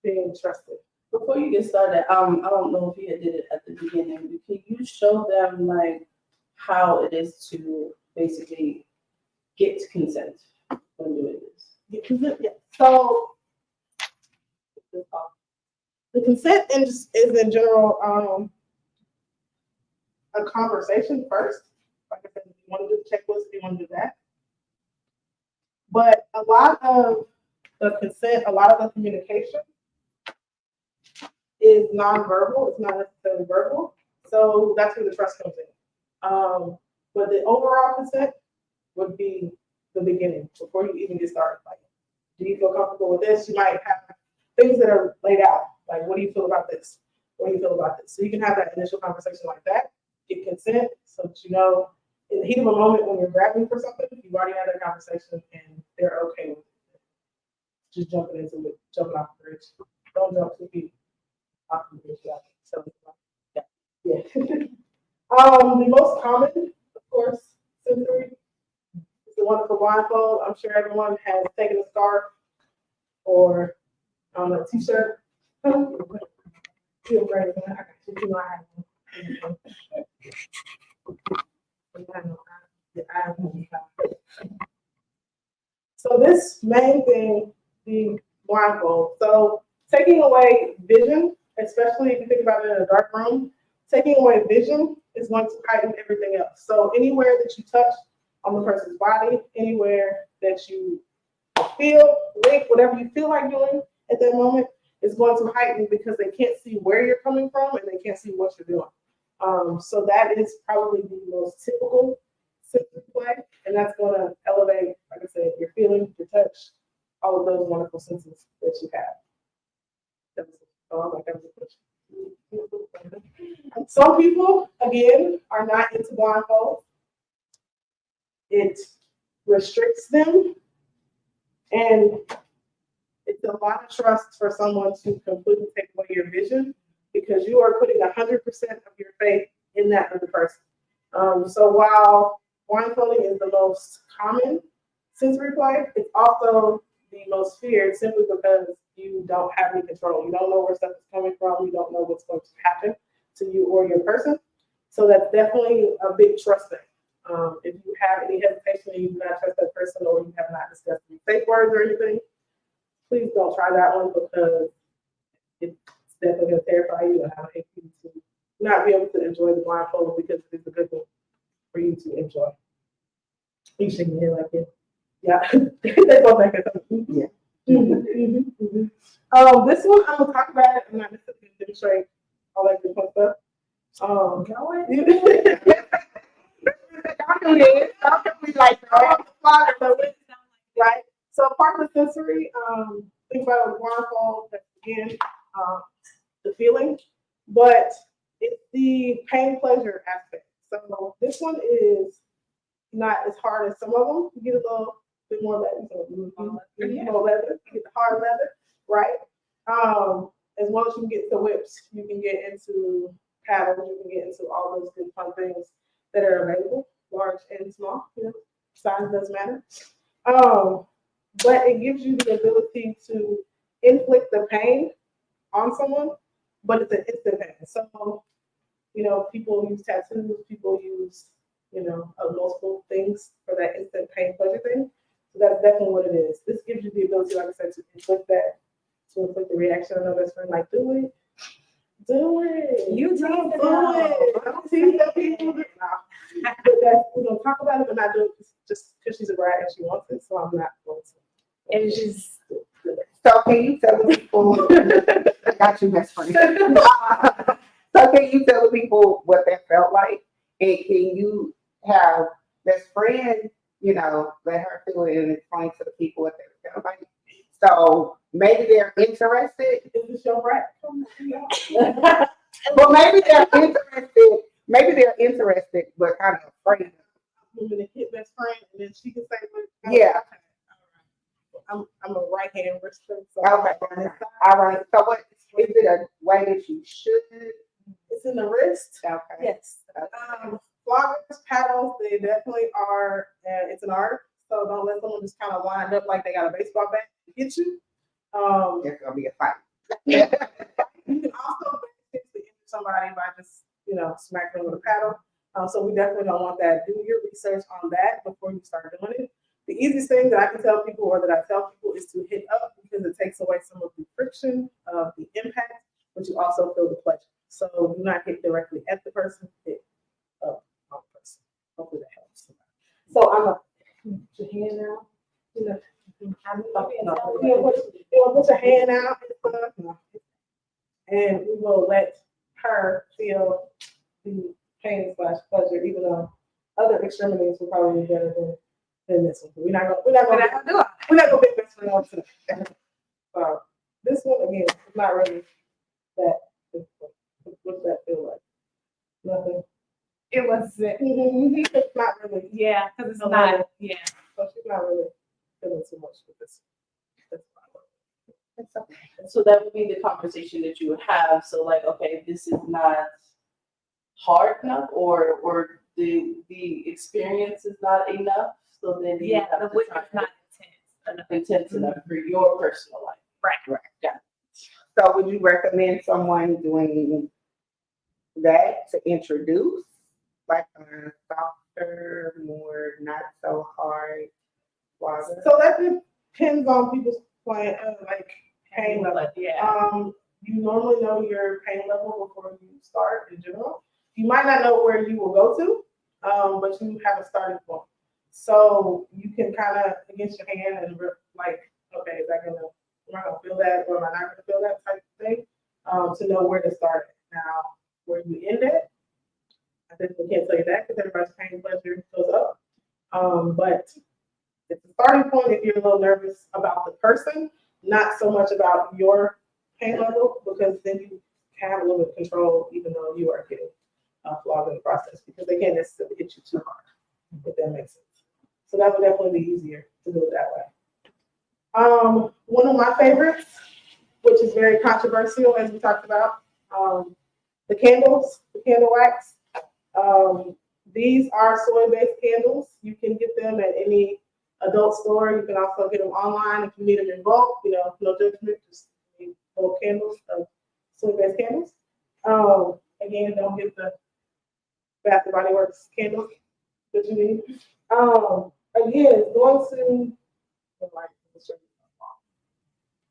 C: being trusted.
A: Before you get started, I don't know if you did it at the beginning, but can you show them like how it is to basically get consent when doing this?
C: Get consent, yeah. So the consent is in general a conversation first. Like I said, if you want to do the checklist, if you want to do that. But a lot of the consent, a lot of the communication is nonverbal. It's not necessarily verbal. So that's where the trust comes in. But the overall consent would be the beginning before you even get started. Like, do you feel comfortable with this? You might have things that are laid out. Like, what do you feel about this? What do you feel about this? So you can have that initial conversation like that, get consent, so that you know in the heat of a moment when you're grabbing for something, you've already had that conversation and they're okay with it. Just jumping into it, jumping off the bridge. Don't jump 2 feet off the bridge. So, yeah. The most common, of course, sensory is the wonderful blindfold. I'm sure everyone has taken a scarf or a t-shirt. Feel great, man. I got you. You know I have one. So this main thing, the blindfold. So taking away vision, especially if you think about it in a dark room, taking away vision is going to heighten everything else. So anywhere that you touch on the person's body, anywhere that you feel, wink, whatever you feel like doing at that moment is going to heighten because they can't see where you're coming from and they can't see what you're doing. So that is probably the most typical sensory play, and that's going to elevate, like I said, your feeling, your touch, all of those wonderful senses that you have. That was a question. Some people, again, are not into blindfolds. It restricts them, and it's a lot of trust for someone to completely take away your vision because you are putting 100% of your faith in that other person. So while blindfolding is the most common sensory play, it's also the most feared simply because you don't have any control. You don't know where stuff is coming from. You don't know what's going to happen to you or your person. So that's definitely a big trust thing. If you have any hesitation and you do not trust that person or you have not discussed any safe words or anything, please don't try that one because it's definitely going to terrify you, and I hate you to not be able to enjoy the blindfold because it's a good thing for you to enjoy. You shaking your head like it. Yeah, they go back and forth. Yeah. This one I'm gonna talk about it. I'm not necessarily gonna demonstrate all that good fun stuff.
B: Y'all do this. Y'all can be like,
C: right? So part of the sensory, think about it with blindfold, that's again, the feeling, but it's the pain pleasure aspect. So this one is not as hard as some of them. You get a little bit more leather, more leather, you get the hard leather, right? As well as you can get the whips, you can get into paddles, you can get into all those good fun things that are available, large and small, size doesn't matter. But it gives you the ability to inflict the pain on someone, but it's an instant pain. So, people use tattoos, people use, multiple things for that instant pain pleasure thing. So that's definitely what it is. This gives you the ability, like I said, to inflict the reaction. I know that's friend, like, do it. You do it. I don't see that people do it now. But we're going to talk about it, but not do it just because she's a bride and she wants it, so I'm not going to.
D: It's just.
B: So can you tell the people? I got you, best friend. So can you tell the people what that felt like, and can you have best friend, let her feel it and explain to the people what that felt like? So maybe they're interested.
C: Is this your brat?
B: Well, maybe they're interested. Maybe they're interested, but kind of afraid.
C: women to hit best friend, and then she can say,
B: Yeah.
C: I'm a right hand wrister, so
B: Okay. All right. So what is it a way that you should?
C: it's in the wrist.
B: Okay.
C: Yes. Floggers, paddles, they definitely are. It's an art, so don't let someone just kind of wind up like they got a baseball bat to hit you.
B: It's gonna be a fight.
C: You can also basically injure somebody by just smacking them with a paddle. So we definitely don't want that. Do your research on that before you start doing it. The easiest thing that I can tell people, or that I tell people, is to hit up, because it takes away some of the friction of the impact, but you also feel the pleasure. So do not hit directly at the person, hit up on the person. Hopefully that helps. So I'm a put your hand out. Put your hand out and we will let her feel the pain / pleasure, even though other extremities will probably be better than this one. We're not gonna pick this one up today. This one again is not really that difficult. What's that feel like? Nothing.
D: It was,
C: It's not really.
D: yeah, because it's
C: No,
D: not, yeah.
C: So she's not really feeling too much with this. That's fine.
A: It's okay. So that would be the conversation that you would have. So like, okay, this is not hard enough, or the experience is not enough. So then you
D: Yeah,
A: have
D: the
A: to
D: whip
A: try
D: is not intense.
A: intense enough for your personal life.
D: Right.
B: So would you recommend someone doing that to introduce, like a softer, more not so hard flogger?
C: So that depends on people's pain level.
D: Yeah.
C: You normally know your pain level before you start in general. You might not know where you will go to, but you have a starting point. So you can kind of against your hand and like, okay, am I gonna feel that, or am I not gonna feel that type of thing? To know where to start. Now, where you end it, I definitely can't tell you that because everybody's pain pleasure goes up. But it's a starting point if you're a little nervous about the person, not so much about your pain level, because then you have a little bit of control, even though you are getting flogged in the process, because they can't necessarily hit you too hard, if that makes sense. So that would definitely be easier to do it that way. One of my favorites, which is very controversial, as we talked about, the candle wax. These are soy-based candles. You can get them at any adult store. You can also get them online if you need them in bulk. No judgment, just need bulk candles, soy-based candles. Again, don't get the Bath and Body Works candles that you need. Again, going to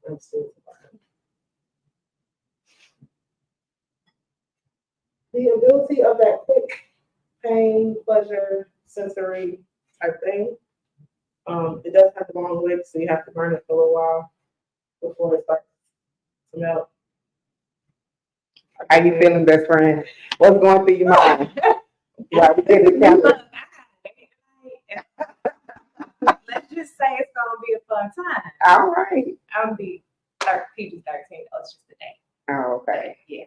C: let's see. The ability of that quick pain, pleasure, sensory type thing. It does have the long wick, so you have to burn it for a little while before it starts to melt.
B: How you feeling, best friend? What's going through your mind? Yeah, we did the camera.
D: Let's just say it's gonna be a fun time.
B: All right.
D: I'm gonna be PG-13. Oh, it's just a day.
B: Oh, okay.
D: Yeah.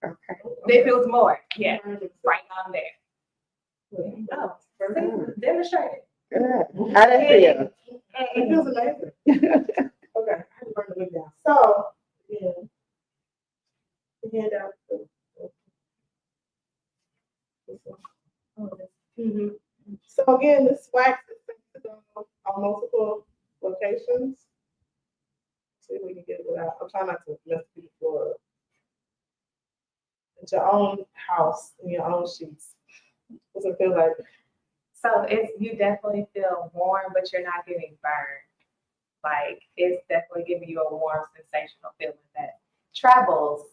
B: Okay.
D: If it was more, yeah, right on there. Oh, demonstrate it.
B: Good. How that feel?
C: It feels amazing. Okay, I have to burn the wick down. So, again, the hand out. So again, this wax is tested on multiple locations. See if we can get it without. I'm trying not to mess with the floor. It's your own house and your own sheets. What's it feel like?
D: So you definitely feel warm, but you're not getting burned. Like it's definitely giving you a warm sensational feeling that travels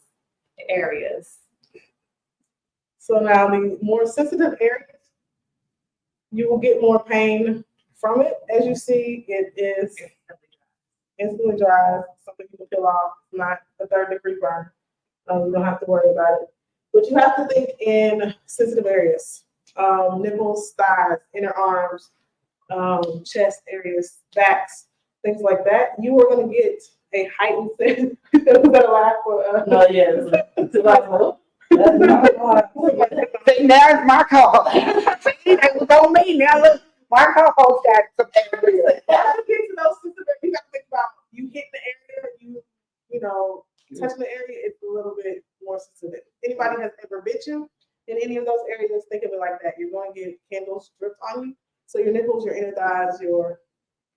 D: areas.
C: So now the more sensitive areas, you will get more pain from it. As you see, it is instantly dry, something you can peel off, not a 3rd-degree burn. You don't have to worry about it. But you have to think in sensitive areas, nipples, thighs, inner arms, chest areas, backs, things like that. You are going to get a heightened sense. Was that a laugh?
A: No, yeah, it's like,
B: See, now it's my call. See, that was on me. Now look, my co-host got some areas.
C: Gotta get to those specific. You gotta think about you hit the area, you know, touching the area. It's a little bit more specific. Anybody has ever bit you in any of those areas? Think of it like that. You're going to get candles dripped on you. So your nipples, your inner thighs, your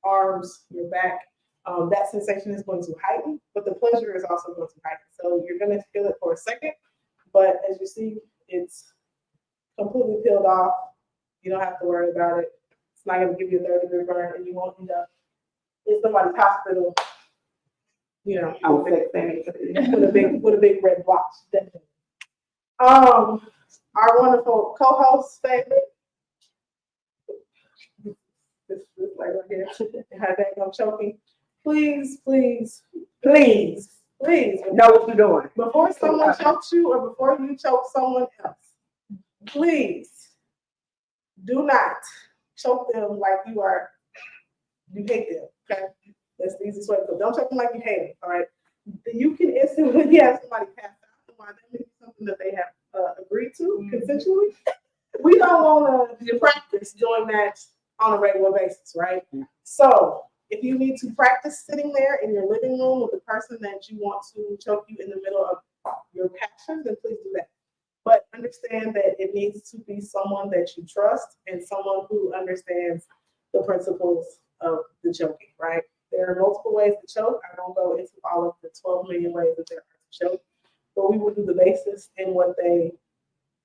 C: arms, your back. That sensation is going to heighten, but the pleasure is also going to heighten. So you're going to feel it for a second, but as you see, it's completely peeled off. You don't have to worry about it. It's not going to give you a third-degree burn, and you won't end up in somebody's hospital. You know, with a big red blotch. Definitely. Our wonderful co-host favorite. This right here. How that I'm choking. Please
B: know what you're doing.
C: before someone chokes you or before you choke someone else, please do not choke them like you hate them. Okay, that's the easiest way to go. Don't choke them like you hate them. All right, you can instantly have somebody pass out. Why that may be something that they have agreed to consensually. We don't want to practice doing that on a regular basis, right? So if you need to practice sitting there in your living room with the person that you want to choke you in the middle of your passion, then please do that. But understand that it needs to be someone that you trust and someone who understands the principles of the choking, right? There are multiple ways to choke. I don't go into all of the 12 million ways that there are to choke, but we will do the basis in what they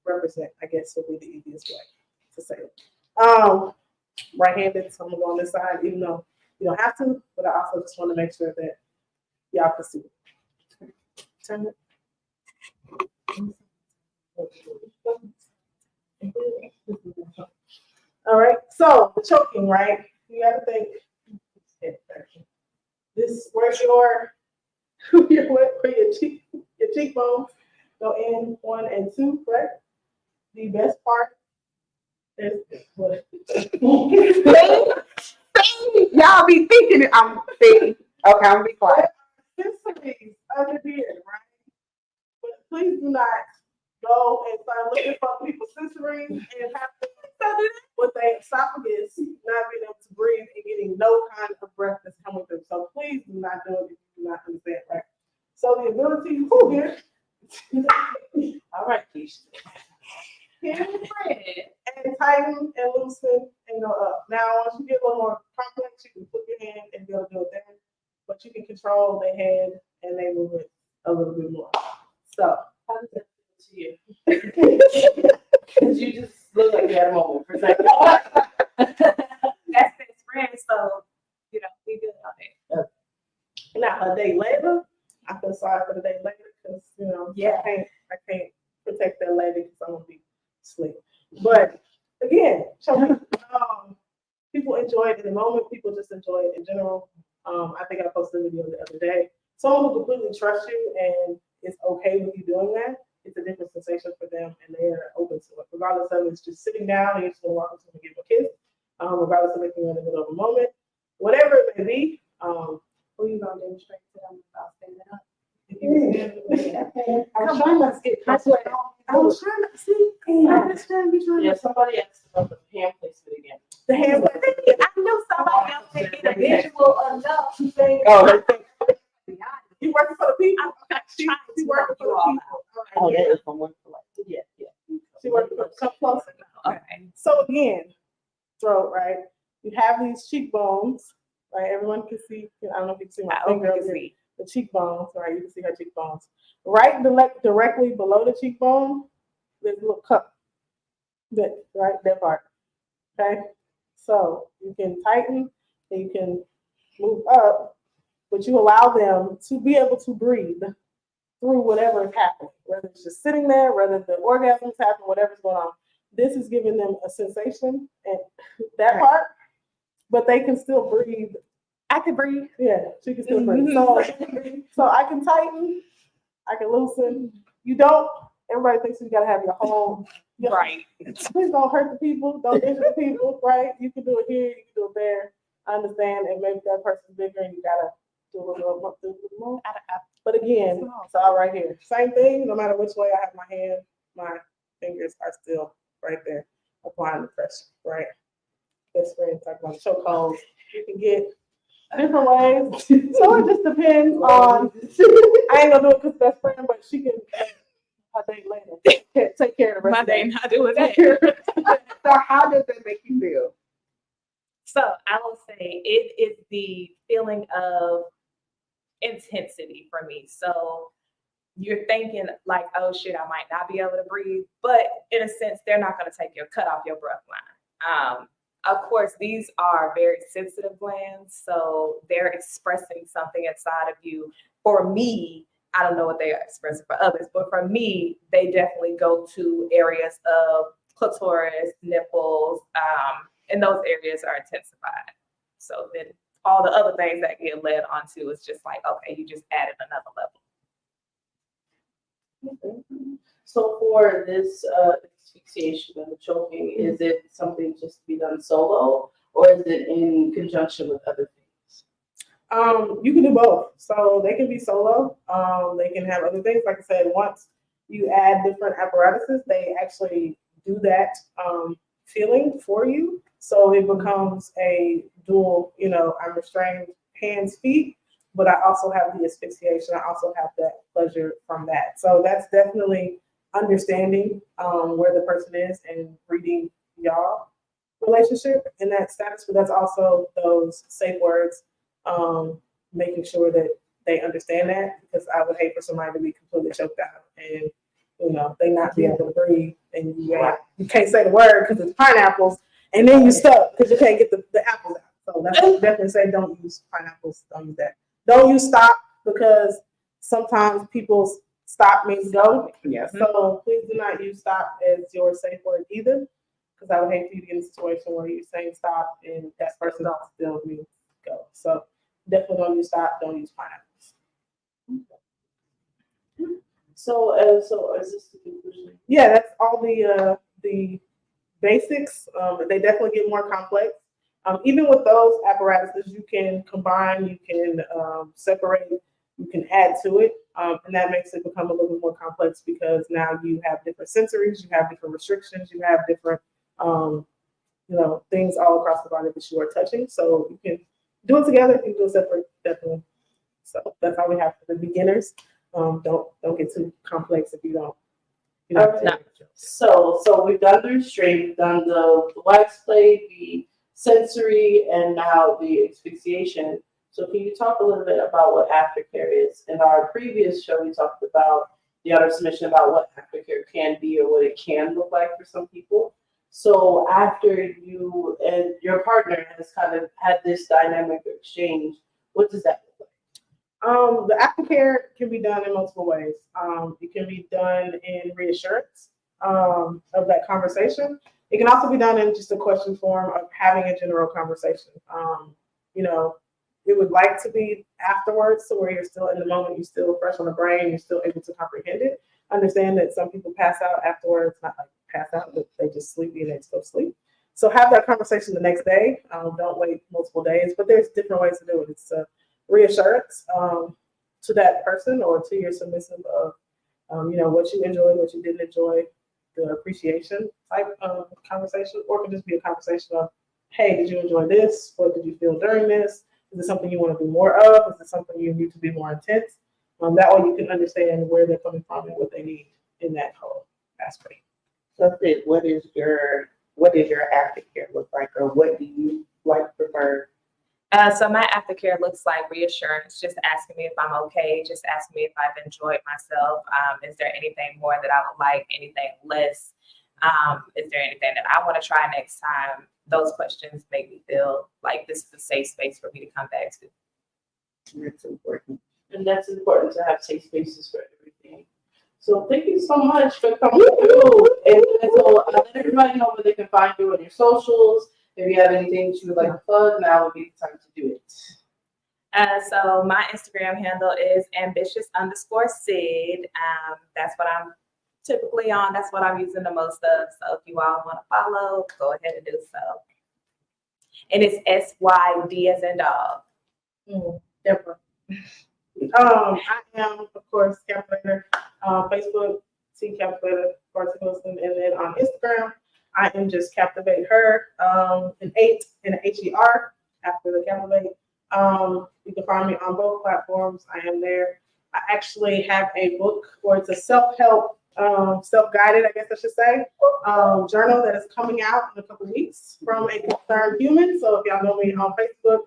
C: represent, I guess would be the easiest way to say it. Right-handed, so I'm gonna go on this side, even though you don't have to, but I also just want to make sure that y'all can see it. Turn it. All right, so the choking, right? You gotta think this where's your cheekbones go in 1 and 2, right? The best part is what?
B: Y'all be thinking it. I'm thinking. Okay, I'm gonna be quiet.
C: Sensories under here, right? But please do not go and start looking for people's sensories and have to with their esophagus not being able to breathe and getting no kind of breath that's coming through. So please do not do it if you do not understand, right? So the ability to hear.
A: All right, Keisha.
C: And tighten and loosen and go up. Now, once you get a little more complex, you can put your hand and be able to do it there. But you can control the head and they move it a little bit more. So,
A: How does that feel to you? Because you just look like you had a moment for a second.
D: That's best friend, so you know we good on it.
C: now a day later, I feel sorry for the day later because
D: Yeah.
C: I can't protect that lady because I'm gonna be asleep. But again, people enjoy it in the moment. People just enjoy it in general. I think I posted a video the other day. Someone who completely trusts you and is okay with you doing that, it's a different sensation for them and they're open to it. Regardless of it's just sitting down and you're just gonna walk up to them and give a kiss, regardless of if you're in the middle of a moment, whatever it may be, who you gonna demonstrate to them about standing up? I was trying not to get I was trying to see.
A: Yeah, somebody asked about the hand placement again.
C: The hand.
D: I knew somebody else could get a visual enough to say,
B: Oh,
C: You working for the people?
D: I'm
C: She
D: trying to
C: working for the
D: you all
C: people.
B: oh, that is someone for like.
A: Yeah.
C: She working for come closer.
D: Okay.
C: So again, throat, right? You have these cheekbones, right? Everyone can see. I don't know if you can see my finger over here. The cheekbones, right? You can see her cheekbones. Right directly below the cheekbone, there's a little cup. That part. Okay. So you can tighten and you can move up, but you allow them to be able to breathe through whatever is happening, whether it's just sitting there, whether the orgasm is happening, whatever's going on. This is giving them a sensation and that part, but they can still breathe.
D: I can breathe.
C: Yeah, she can still breathe. So I can tighten, I can loosen. You don't. Everybody thinks you gotta have your whole.
D: Right.
C: Please don't hurt the people. Don't injure the people. Right? You can do it here. You can do it there. I understand. And maybe that person's bigger, and you gotta do a little up, do a little more. But again, it's all right here. Same thing, no matter which way I have my hand, my fingers are still right there, applying the pressure, right? Best friend talk about chokeholds. You can get different ways. So it just depends on, I ain't gonna do it because best friend, but she can, her date later, take care of the rest
D: My
C: of
D: day
C: it.
D: not doing that.
B: So how does that make you feel?
D: So I will say it is the feeling of intensity for me. So you're thinking like, oh shit, I might not be able to breathe, but in a sense, they're not going to take your cut off your breath line. Of course, these are very sensitive glands, so they're expressing something inside of you. For me, I don't know what they are expressing for others, but for me, they definitely go to areas of clitoris, nipples, and those areas are intensified. So then all the other things that get led onto is just like, okay, you just added another level.
A: So for this asphyxiation and the choking, is it something just to be done solo, or is it in conjunction with other things?
C: You can do both. So they can be solo. They can have other things. Like I said, once you add different apparatuses, they actually do that feeling for you. So it becomes a dual, I'm restrained hands, feet, but I also have the asphyxiation. I also have that pleasure from that. So that's definitely understanding where the person is and reading y'all relationship in that status, but that's also those safe words, making sure that they understand that, because I would hate for somebody to be completely choked out and they not be able to breathe, and you can't say the word because it's pineapples, and then you stuck because you can't get the apples out. So that's definitely say don't use pineapples. Don't use that. Don't use stop, because sometimes people's stop means go.
B: Yes.
C: So please do not use stop as your safe word either, because I would hate for you to get in a situation where you're saying stop and that person still means go. So definitely don't use stop. Don't use pineapples.
A: So is this the conclusion?
C: Yeah, that's all the basics. They definitely get more complex. Even with those apparatuses, you can combine, you can separate, you can add to it, and that makes it become a little bit more complex, because now you have different sensories, you have different restrictions, you have different things all across the body that you are touching. So you can do it together, you can do it separate, definitely. So that's all we have for the beginners. Don't get too complex if you don't.
A: So we've done the restraint, we've done the wax play, the sensory, and now the asphyxiation. So can you talk a little bit about what aftercare is? In our previous show, we talked about the other submission about what aftercare can be or what it can look like for some people. So after you and your partner has kind of had this dynamic exchange, what does that look like?
C: The aftercare can be done in multiple ways. It can be done in reassurance of that conversation. It can also be done in just a question form of having a general conversation. It would like to be afterwards, so where you're still in the moment, you're still fresh on the brain, you're still able to comprehend it. Understand that some people pass out afterwards, not like pass out, but they just sleepy and they just go to sleep. So have that conversation the next day. Don't wait multiple days, but there's different ways to do it. It's reassurance to that person or to your submissive of what you enjoyed, what you didn't enjoy, the appreciation type of conversation, or it could just be a conversation of, hey, did you enjoy this? What did you feel during this? Is it something you want to do more of? Is it something you need to be more intense? That way you can understand where they're coming from and what they need in that whole aspect.
B: So what is your aftercare look like, or what do you prefer?
D: So my aftercare looks like reassurance, just asking me if I'm okay, just asking me if I've enjoyed myself. Is there anything more that I would like, anything less? Is there anything that I want to try next time? Those questions make me feel like this is a safe space for me to come back to.
B: That's important.
A: And that's important to have safe spaces for everything. So thank you so much for coming through. And so let everybody know where they can find you on your socials. If you have anything that you would like to plug, now would be the time to do it.
D: So my Instagram handle is ambitious_Sid. That's what I'm typically on. That's what I'm using the most of. So if you all want to follow, go ahead and do so. And it's SYD as in dog.
C: Deborah. I am, of course, Calculator. Facebook, C Calculator, Barty Wilson, and then on Instagram, I am just Captivate Her, an 8 and an HER after the Captivate. You can find me on both platforms. I am there. I actually have a book, or it's a self-help, self-guided, I guess I should say, journal that is coming out in a couple weeks from a concerned human. So if y'all know me on Facebook,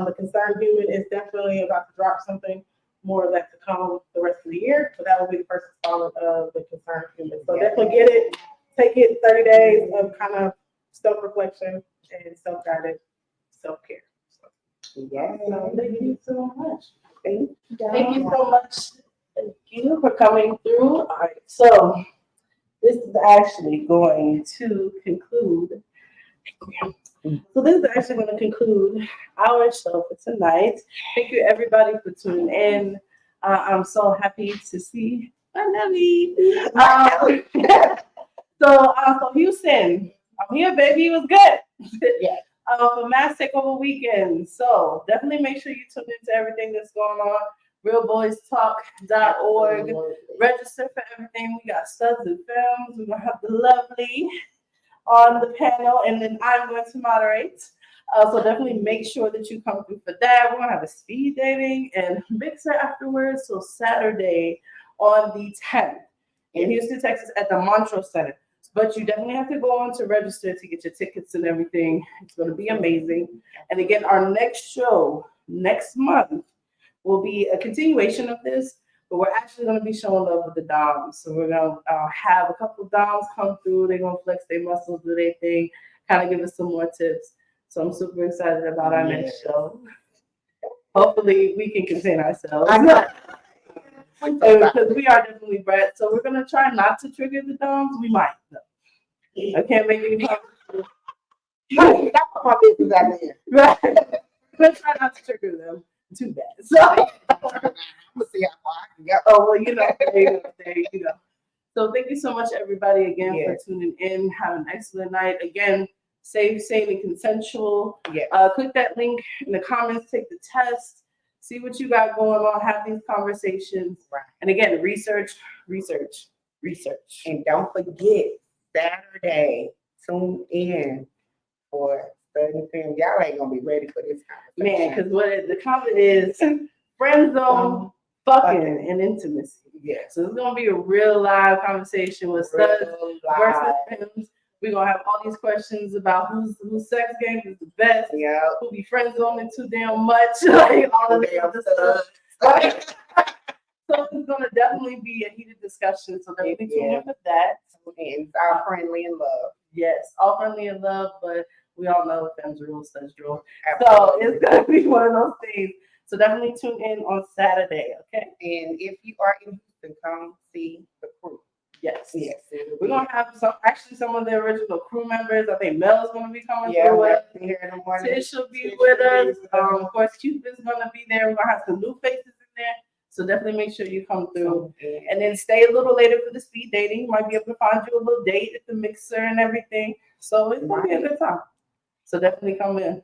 C: the concerned human is definitely about to drop something. More of that to come the rest of the year, but that will be the first installment of the concerned human. So definitely get it, take it 30 days of kind of self-reflection and self-guided self-care.
B: Yeah.
A: So thank you so much.
B: Thank
A: Thank you so much. Thank you for coming through. All right, so this is actually going to conclude. So this is actually going to conclude our show for tonight. Thank you everybody for tuning in. I'm so happy to see my Nelly. So Houston, I'm here, baby. It was good.
B: Yeah.
A: For Mass Takeover Weekend. So definitely make sure you tune into everything that's going on. RealBoysTalk.org. Register for everything. We got studs and films. We're gonna have the lovely on the panel, and then I'm going to moderate. So definitely make sure that you come through for that. We're gonna have a speed dating and mixer afterwards. So Saturday on the 10th in Houston, Texas, at the Montrose Center. But you definitely have to go on to register to get your tickets and everything. It's going to be amazing. And again, our next show next month will be a continuation of this, but we're actually going to be showing love with the Doms. So we're going to have a couple of Doms come through. They're going to flex their muscles, do their thing, kind of give us some more tips. So I'm super excited about our next show. Hopefully we can contain ourselves. Because we are definitely bred. So we're going to try not to trigger the Doms. We might, though. I can't make any promises.
B: That's my business out there.
A: Right. We're going to try not to trigger them too bad. So,
B: I'm gonna see how far I can go.
A: oh, well, there you go. So thank you so much, everybody, again,
B: Yes.
A: for tuning in. Have an excellent night. Again, safe, sane, and consensual.
B: Yes.
A: Click that link in the comments, take the test, see what you got going on, have these conversations.
B: Right.
A: And again, research.
B: And don't forget, Saturday, tune in for Study Film. Y'all ain't gonna be ready for this conversation.
A: Man, because what the comment is friend zone, fucking, and intimacy.
B: Yes.
A: So it's gonna be a real live conversation with studs versus films. We're gonna have all these questions about whose sex game is the best,
B: Yeah.
A: who be friend zoning too damn much, like all of this other stuff. So it's gonna definitely be a heated discussion. So definitely tune in for that.
B: And it's all friendly and love.
A: Yes, all friendly and love, but we all know femmes rule, studs rule. So it's gonna be one of those things. So definitely tune in on Saturday, okay?
B: And if you are in Houston, come see the crew.
A: Yes.
B: Yes.
A: We're gonna have some of the original crew members. I think Mel's gonna be coming
B: Yeah,
A: through
B: we'll
A: with us.
B: be here in the morning.
A: Tish will be with us. Of course, Cupid's gonna be there. We're gonna have some new faces in there. So definitely make sure you come through. And then stay a little later for the speed dating. You might be able to find you a little date at the mixer and everything. So it's gonna be a good time. So definitely come in.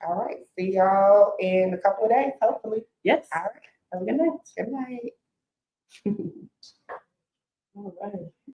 B: All right. See y'all in a couple of days, hopefully.
A: Yes.
B: All right.
A: Have a good night.
B: Good night.
A: All right.